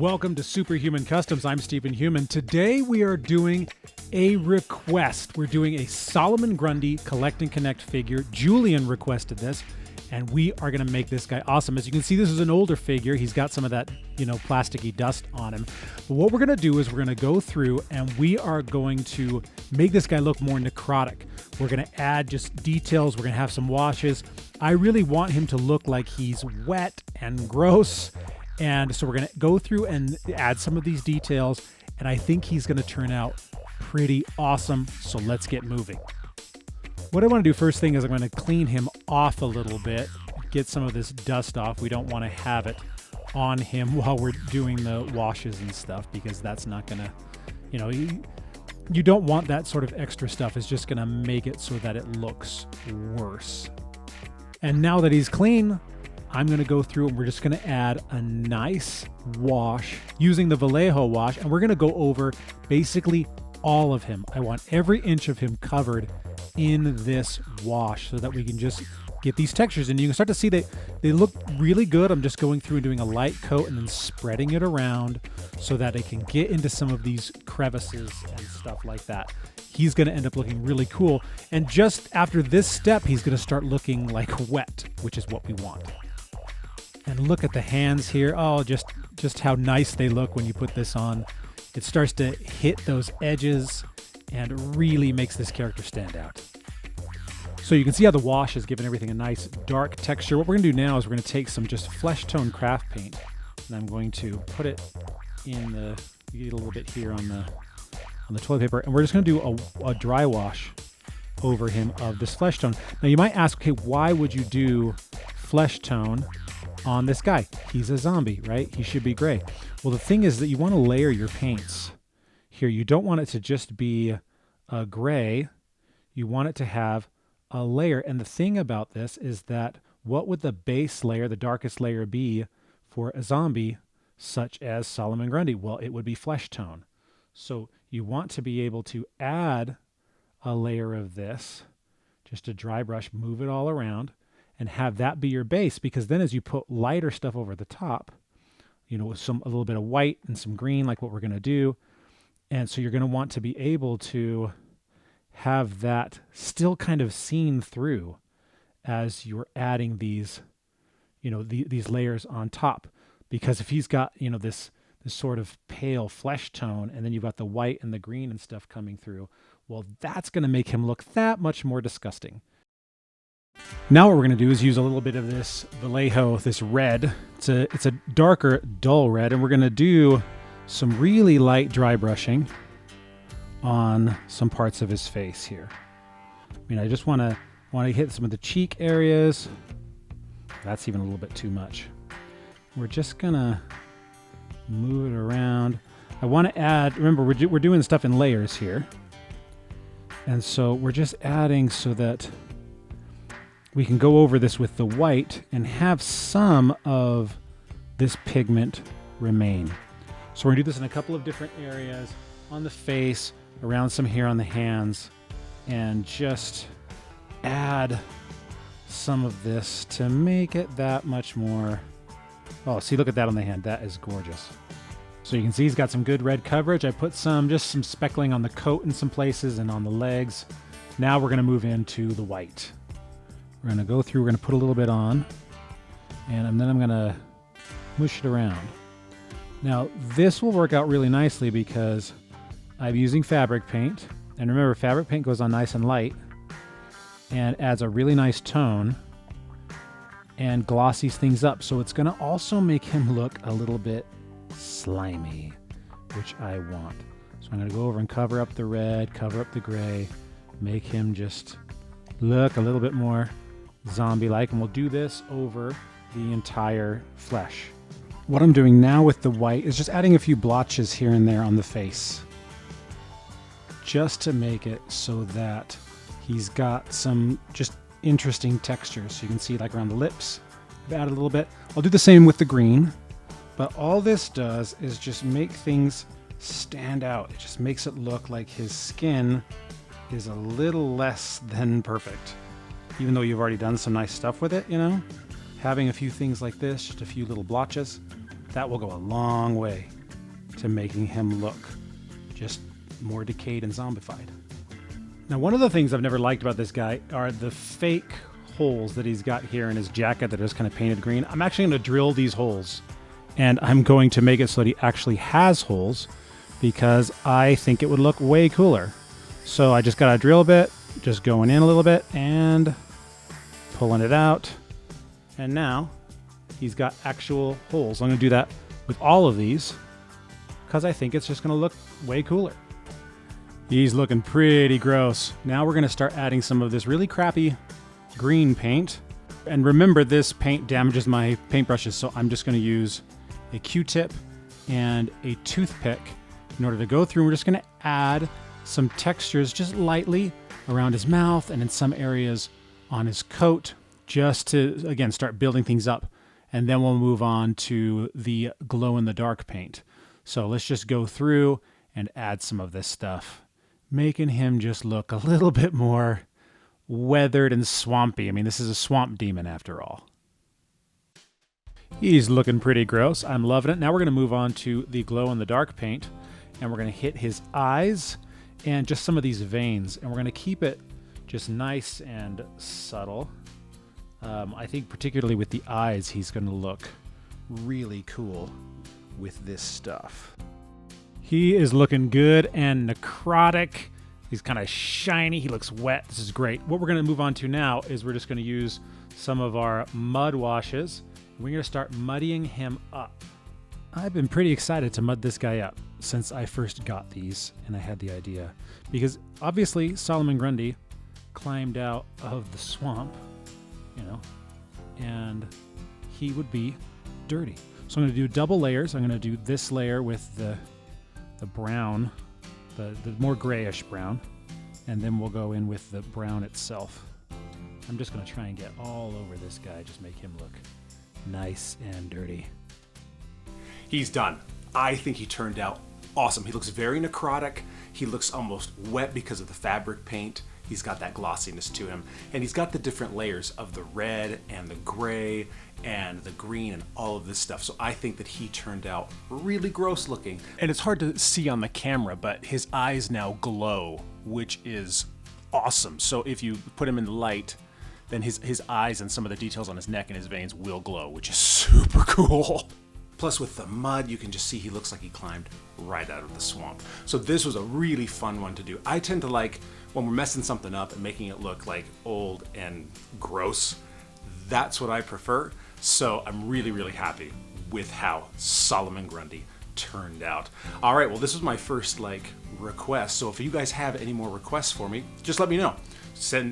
Welcome to Superhuman Customs. I'm Stephen Human. Today we are doing a request. We're doing a Solomon Grundy Collect-N-Connect figure. Julian requested this, and we are going to make this guy awesome. As you can see, this is an older figure. He's got some of that, plasticky dust on him. But what we're going to do is we're going to go through and we are going to make this guy look more necrotic. We're going to add just details. We're going to have some washes. I really want him to look like he's wet and gross. And so we're going to go through and add some of these details, and I think he's going to turn out pretty awesome. So let's get moving. What I want to do first thing is I'm going to clean him off a little bit, get some of this dust off. We don't want to have it on him while we're doing the washes and stuff, because that's not going to, you don't want that sort of extra stuff. It's just going to make it so that it looks worse. And now that he's clean, I'm going to go through and we're just going to add a nice wash using the Vallejo wash, and we're going to go over basically all of him. I want every inch of him covered in this wash so that we can just get these textures, and you can start to see they look really good. I'm just going through and doing a light coat and then spreading it around so that it can get into some of these crevices and stuff like that. He's going to end up looking really cool, and just after this step he's going to start looking like wet, which is what we want. And look at the hands here. Oh, just how nice they look when you put this on. It starts to hit those edges and really makes this character stand out. So you can see how the wash has given everything a nice dark texture. What we're going to do now is we're going to take some just flesh tone craft paint, and I'm going to put it in the, you get a little bit here on the toilet paper, and we're just going to do a dry wash over him of this flesh tone. Now you might ask, okay, why would you do flesh tone on this guy? He's a zombie, right? He should be gray. Well, the thing is that you want to layer your paints here. You don't want it to just be a gray. You want it to have a layer. And the thing about this is that what would the base layer, the darkest layer, be for a zombie such as Solomon Grundy? Well, it would be flesh tone. So you want to be able to add a layer of this, just a dry brush, move it all around, and have that be your base, because then as you put lighter stuff over the top, with a little bit of white and some green, like what we're going to do, and so you're going to want to be able to have that still kind of seen through as you're adding these, these layers on top. Because if he's got, this sort of pale flesh tone, and then you've got the white and the green and stuff coming through, well, that's going to make him look that much more disgusting. Now what we're going to do is use a little bit of this Vallejo, this red. It's a darker, dull red, and we're going to do some really light dry brushing on some parts of his face here. I just want to hit some of the cheek areas. That's even a little bit too much. We're just going to move it around. I want to add, remember, we're doing stuff in layers here. And so we're just adding so that we can go over this with the white and have some of this pigment remain. So we're going to do this in a couple of different areas, on the face, around some hair on the hands, and just add some of this to make it that much more. Oh, see, look at that on the hand. That is gorgeous. So you can see he's got some good red coverage. I put just some speckling on the coat in some places and on the legs. Now we're going to move into the white. We're going to go through, we're going to put a little bit on, and then I'm going to mush it around. Now, this will work out really nicely because I'm using fabric paint. And remember, fabric paint goes on nice and light and adds a really nice tone and glossies things up. So it's going to also make him look a little bit slimy, which I want. So I'm going to go over and cover up the red, cover up the gray, make him just look a little bit more zombie-like, and we'll do this over the entire flesh. What I'm doing now with the white is just adding a few blotches here and there on the face, just to make it so that he's got some just interesting textures. So you can see like around the lips, I've added a little bit. I'll do the same with the green, but all this does is just make things stand out. It just makes it look like his skin is a little less than perfect. Even though you've already done some nice stuff with it, having a few things like this, just a few little blotches, That will go a long way to making him look just more decayed and zombified. Now, one of the things I've never liked about this guy are the fake holes that he's got here in his jacket that are just kind of painted green. I'm actually going to drill these holes, and I'm going to make it so that he actually has holes because I think it would look way cooler. So I just got to drill a bit, just going in a little bit and pulling it out. And now he's got actual holes. I'm going to do that with all of these because I think it's just going to look way cooler. He's looking pretty gross. Now we're going to start adding some of this really crappy green paint. And remember, this paint damages my paintbrushes, so I'm just going to use a Q-tip and a toothpick in order to go through. We're just going to add some textures just lightly around his mouth and in some areas on his coat, just to, again, start building things up. And then we'll move on to the glow-in-the-dark paint. So let's just go through and add some of this stuff, making him just look a little bit more weathered and swampy. I mean, this is a swamp demon after all. He's looking pretty gross. I'm loving it. Now we're going to move on to the glow-in-the-dark paint, and we're going to hit his eyes and just some of these veins, and we're going to keep it just nice and subtle. I think particularly with the eyes, he's going to look really cool with this stuff. He is looking good and necrotic. He's kind of shiny. He looks wet. This is great. What we're going to move on to now is we're just going to use some of our mud washes. We're going to start muddying him up. I've been pretty excited to mud this guy up since I first got these and I had the idea. Because obviously Solomon Grundy climbed out of the swamp, and he would be dirty. So I'm going to do double layers. I'm going to do this layer with the brown, the more grayish brown, and then we'll go in with the brown itself. I'm just going to try and get all over this guy, just make him look nice and dirty. He's done. I think he turned out awesome. He looks very necrotic. He looks almost wet because of the fabric paint. He's got that glossiness to him. And he's got the different layers of the red and the gray and the green and all of this stuff. So I think that he turned out really gross looking. And it's hard to see on the camera, but his eyes now glow, which is awesome. So if you put him in the light, then his eyes and some of the details on his neck and his veins will glow, which is super cool. Plus with the mud, you can just see he looks like he climbed right out of the swamp. So this was a really fun one to do. I tend to like when we're messing something up and making it look like old and gross. That's what I prefer. So I'm really, really happy with how Solomon Grundy turned out. All right, well, this was my first request. So if you guys have any more requests for me, just let me know.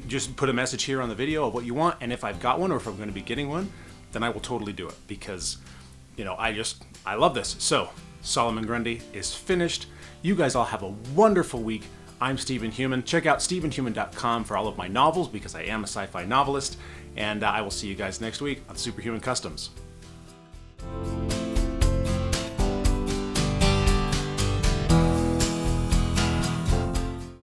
Just put a message here on the video of what you want, and if I've got one or if I'm going to be getting one, then I will totally do it because I love this. So Solomon Grundy is finished. You guys all have a wonderful week. I'm Stephen Human. Check out stephenhuman.com for all of my novels because I am a sci-fi novelist, and I will see you guys next week on Superhuman Customs.